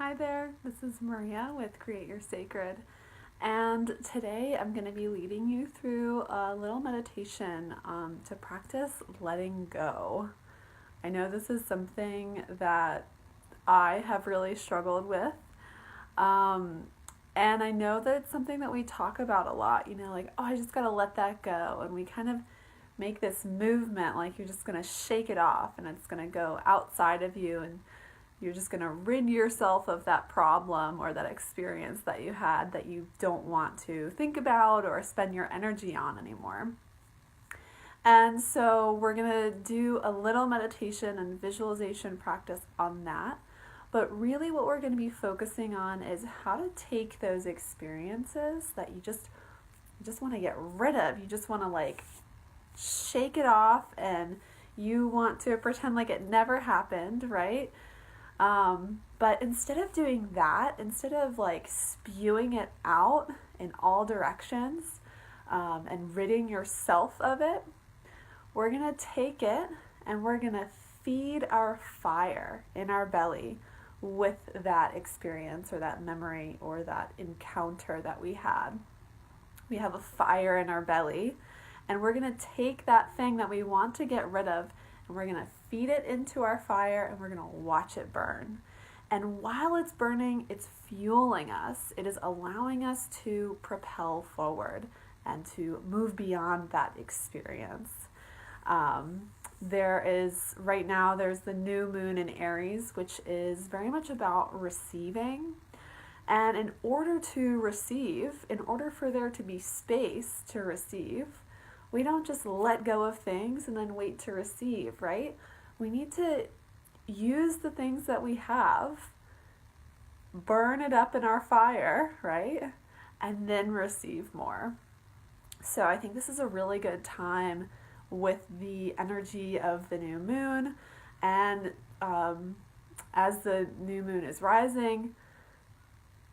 Hi there, this is Maria with Create Your Sacred, and today I'm going to be leading you through a little meditation to practice letting go. I know this is something that I have really struggled with, um, and I know that it's something that we talk about a lot, like, oh, I just got to let that go, and we kind of make this movement like you're just going to shake it off and it's going to go outside of you and you're just going to rid yourself of that problem or that experience that you had that you don't want to think about or spend your energy on anymore. And so we're going to do a little meditation and visualization practice on that. But really what we're going to be focusing on is how to take those experiences that you just want to get rid of. You just want to like shake it off and you want to pretend like it never happened, right? But instead of doing that, instead of like spewing it out in all directions and ridding yourself of it, we're going to take it and we're going to feed our fire in our belly with that experience or that memory or that encounter that we had. We have a fire in our belly and we're going to take that thing that we want to get rid of and we're going to feed it into our fire and we're going to watch it burn. And while it's burning, it's fueling us. It is allowing us to propel forward and to move beyond that experience. Right now, there's the new moon in Aries, which is very much about receiving. And in order to receive, in order for there to be space to receive, we don't just let go of things and then wait to receive, right? We need to use the things that we have, burn it up in our fire, right? And then receive more. So I think this is a really good time with the energy of the new moon. And as the new moon is rising,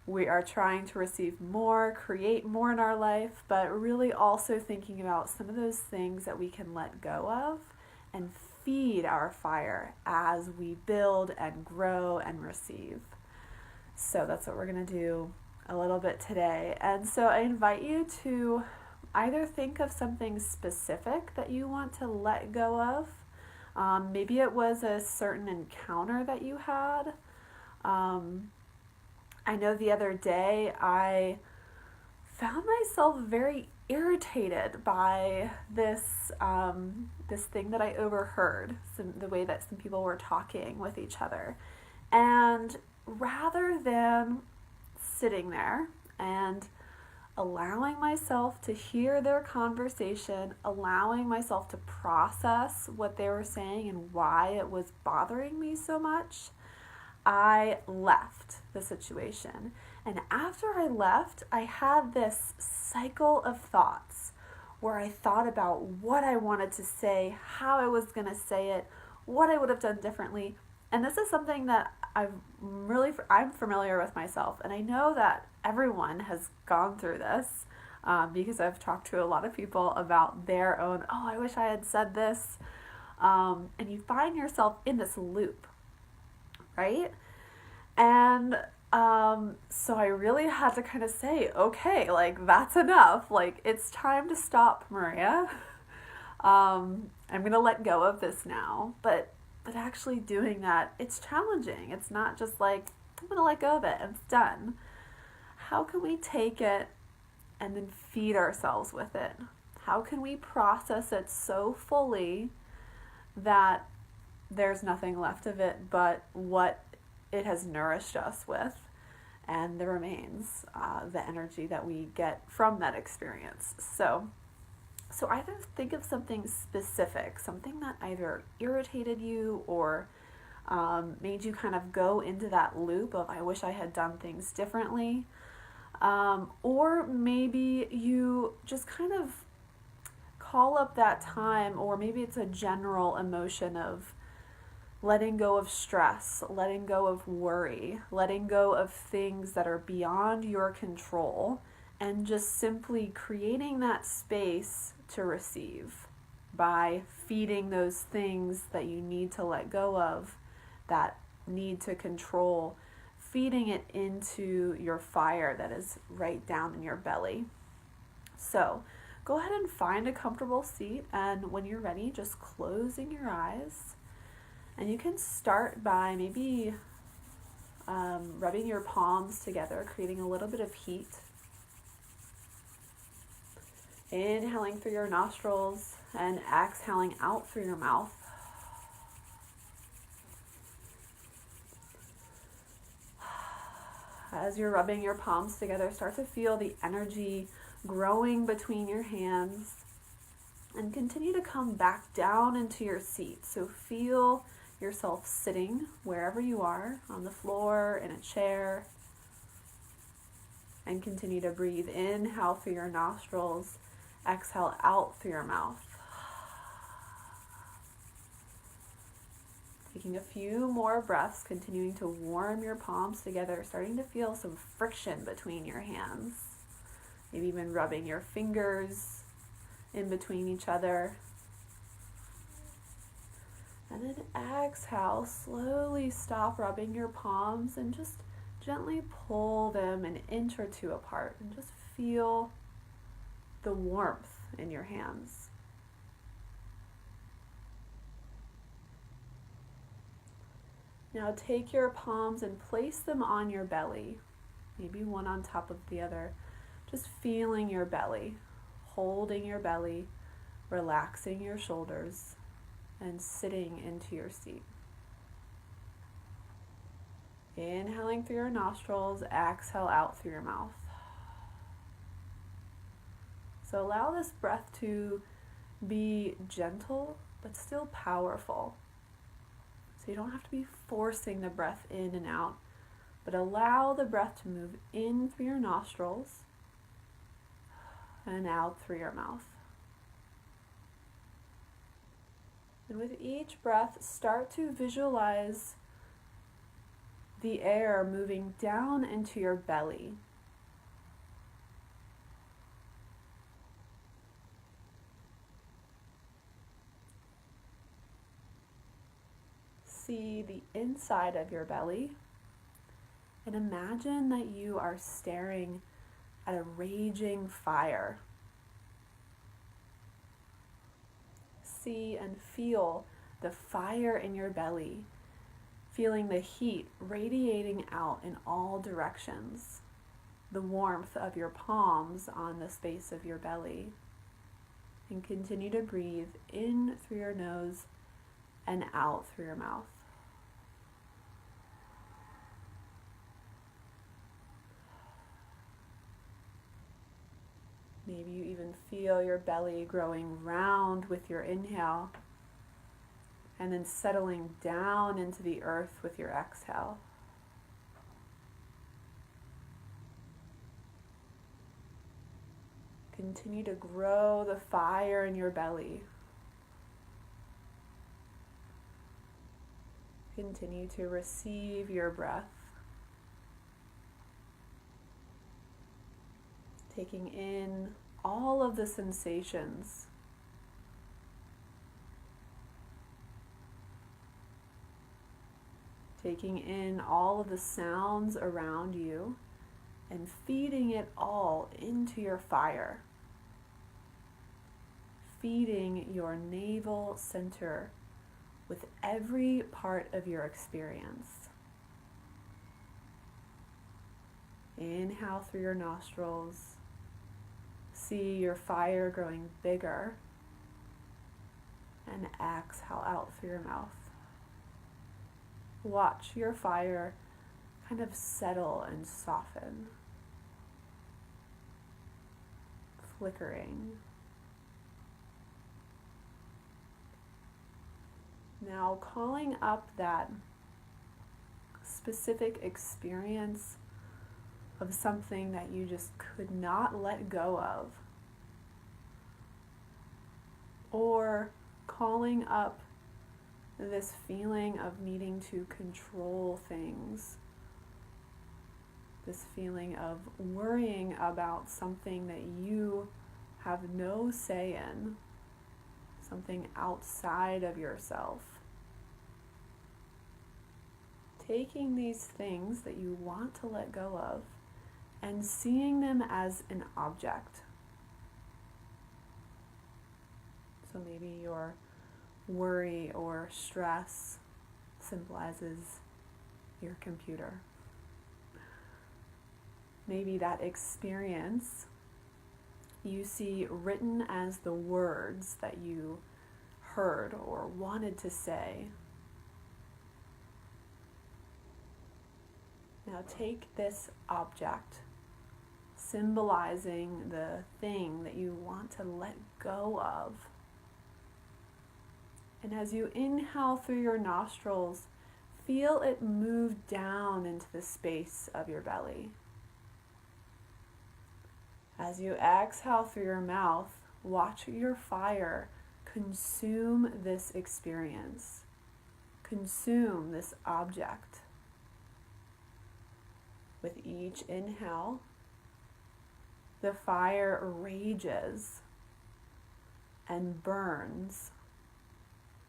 we are trying to receive more, create more in our life, but really also thinking about some of those things that we can let go of and feed our fire as we build and grow and receive. So that's what we're going to do a little bit today. And so I invite you to either think of something specific that you want to let go of. Maybe it was a certain encounter that you had. I know the other day I found myself very irritated by this thing that I overheard, the way that some people were talking with each other. And rather than sitting there and allowing myself to hear their conversation, allowing myself to process what they were saying and why it was bothering me so much, I left the situation. And after I left, I had this cycle of thoughts where I thought about what I wanted to say, how I was going to say it, what I would have done differently. And this is something that I'm familiar with myself. And I know that everyone has gone through this because I've talked to a lot of people about their own, oh, I wish I had said this. And you find yourself in this loop, right? And so I really had to kind of say, okay, like that's enough. Like it's time to stop, Maria. I'm going to let go of this now. But actually doing that, it's challenging. It's not just like, I'm going to let go of it and it's done. How can we take it and then feed ourselves with it? How can we process it so fully that there's nothing left of it but what it has nourished us with and the remains, the energy that we get from that experience. So either think of something specific, something that either irritated you or made you kind of go into that loop of I wish I had done things differently. Or maybe you just kind of call up that time, or maybe it's a general emotion of letting go of stress, letting go of worry, letting go of things that are beyond your control, and just simply creating that space to receive by feeding those things that you need to let go of, that need to control, feeding it into your fire that is right down in your belly. So go ahead and find a comfortable seat, and when you're ready, just closing your eyes. And you can start by maybe rubbing your palms together, creating a little bit of heat. Inhaling through your nostrils and exhaling out through your mouth. As you're rubbing your palms together, start to feel the energy growing between your hands, and continue to come back down into your seat. So feel yourself sitting wherever you are, on the floor, in a chair, and continue to breathe in, inhale through your nostrils, exhale out through your mouth. Taking a few more breaths, continuing to warm your palms together, starting to feel some friction between your hands. Maybe even rubbing your fingers in between each other. And then exhale, slowly stop rubbing your palms and just gently pull them an inch or two apart and just feel the warmth in your hands. Now take your palms and place them on your belly, maybe one on top of the other, just feeling your belly, holding your belly, relaxing your shoulders, and sitting into your seat. Inhaling through your nostrils, exhale out through your mouth. So allow this breath to be gentle, but still powerful. So you don't have to be forcing the breath in and out, but allow the breath to move in through your nostrils and out through your mouth. And with each breath, start to visualize the air moving down into your belly. See the inside of your belly and imagine that you are staring at a raging fire. See and feel the fire in your belly, feeling the heat radiating out in all directions, the warmth of your palms on the space of your belly. And continue to breathe in through your nose and out through your mouth. Maybe you even feel your belly growing round with your inhale and then settling down into the earth with your exhale. Continue to grow the fire in your belly. Continue to receive your breath. Taking in all of the sensations. Taking in all of the sounds around you and feeding it all into your fire. Feeding your navel center with every part of your experience. Inhale through your nostrils. See your fire growing bigger. And exhale out through your mouth. Watch your fire kind of settle and soften. Flickering. Now calling up that specific experience of something that you just could not let go of. Or calling up this feeling of needing to control things. This feeling of worrying about something that you have no say in. Something outside of yourself. taking these things that you want to let go of and seeing them as an object. So maybe your worry or stress symbolizes your computer. Maybe that experience you see written as the words that you heard or wanted to say. Now take this object, symbolizing the thing that you want to let go of. And as you inhale through your nostrils, feel it move down into the space of your belly. As you exhale through your mouth, watch your fire consume this experience, consume this object. With each inhale, the fire rages and burns.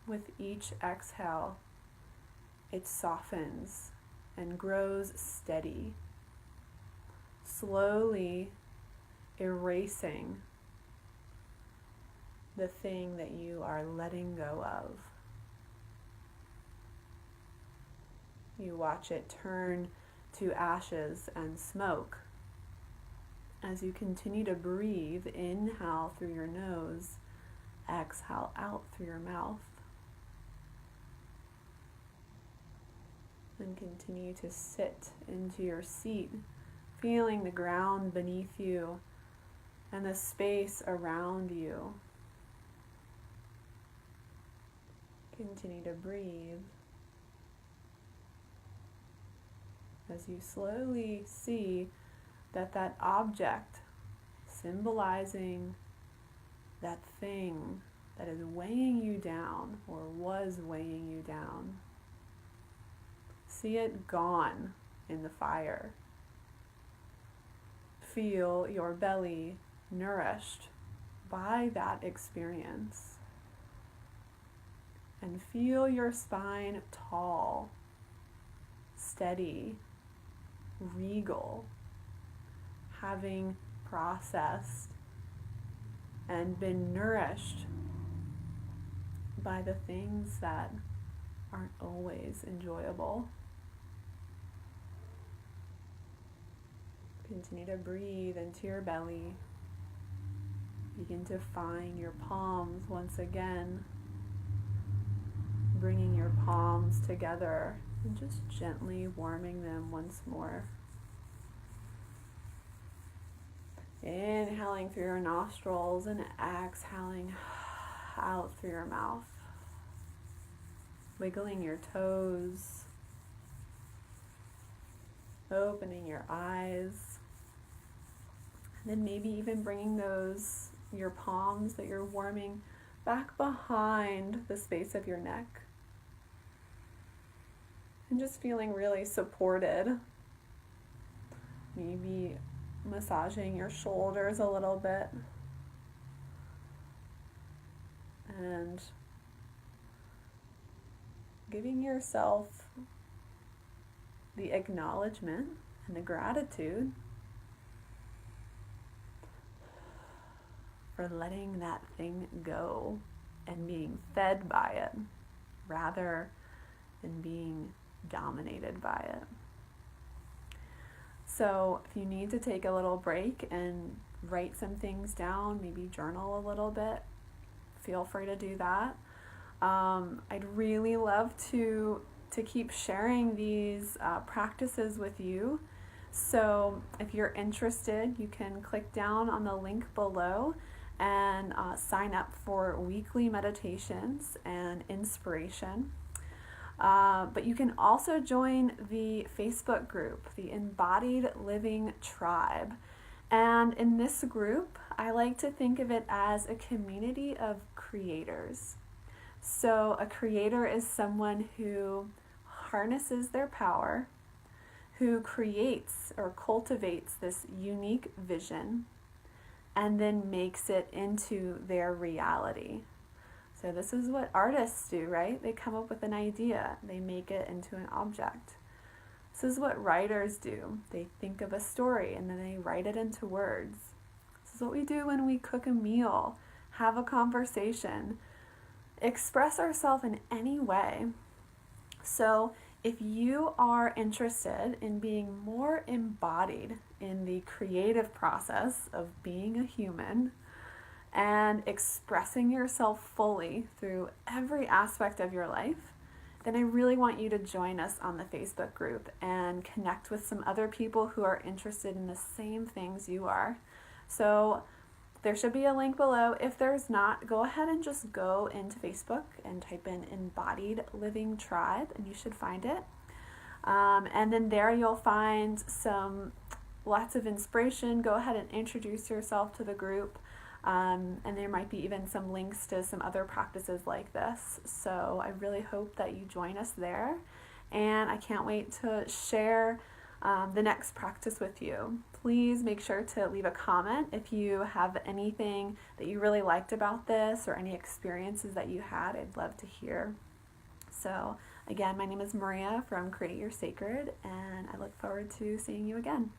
With each exhale, it softens and grows steady, slowly erasing the thing that you are letting go of. You watch it turn to ashes and smoke. As you continue to breathe, inhale through your nose, exhale out through your mouth. And continue to sit into your seat, feeling the ground beneath you and the space around you. Continue to breathe as you slowly see that object symbolizing that thing that is weighing you down or was weighing you down. See it gone in the fire. Feel your belly nourished by that experience. And feel your spine tall, steady, regal, having processed and been nourished by the things that aren't always enjoyable. Continue to breathe into your belly. Begin to find your palms once again, bringing your palms together and just gently warming them once more. Inhaling through your nostrils and exhaling out through your mouth. Wiggling your toes, opening your eyes, and then maybe even bringing your palms that you're warming back behind the space of your neck. And just feeling really supported. Maybe massaging your shoulders a little bit. And giving yourself the acknowledgement and the gratitude for letting that thing go and being fed by it rather than being dominated by it. So if you need to take a little break and write some things down, maybe journal a little bit, feel free to do that. I'd really love to keep sharing these practices with you. So if you're interested, you can click down on the link below and sign up for weekly meditations and inspiration. But you can also join the Facebook group, the Embodied Living Tribe. And in this group, I like to think of it as a community of creators. So a creator is someone who harnesses their power, who creates or cultivates this unique vision, and then makes it into their reality. So this is what artists do, right? They come up with an idea, they make it into an object. This is what writers do. They think of a story and then they write it into words. This is what we do when we cook a meal, have a conversation, express ourselves in any way. So if you are interested in being more embodied in the creative process of being a human and expressing yourself fully through every aspect of your life, then I really want you to join us on the Facebook group and connect with some other people who are interested in the same things you are. So there should be a link below. If there's not, go ahead and just go into Facebook and type in Embodied Living Tribe and you should find it. And then there you'll find lots of inspiration. Go ahead and introduce yourself to the group. And there might be even some links to some other practices like this. So I really hope that you join us there. And I can't wait to share the next practice with you. Please make sure to leave a comment if you have anything that you really liked about this or any experiences that you had. I'd love to hear. So again, my name is Maria from Create Your Sacred, and I look forward to seeing you again.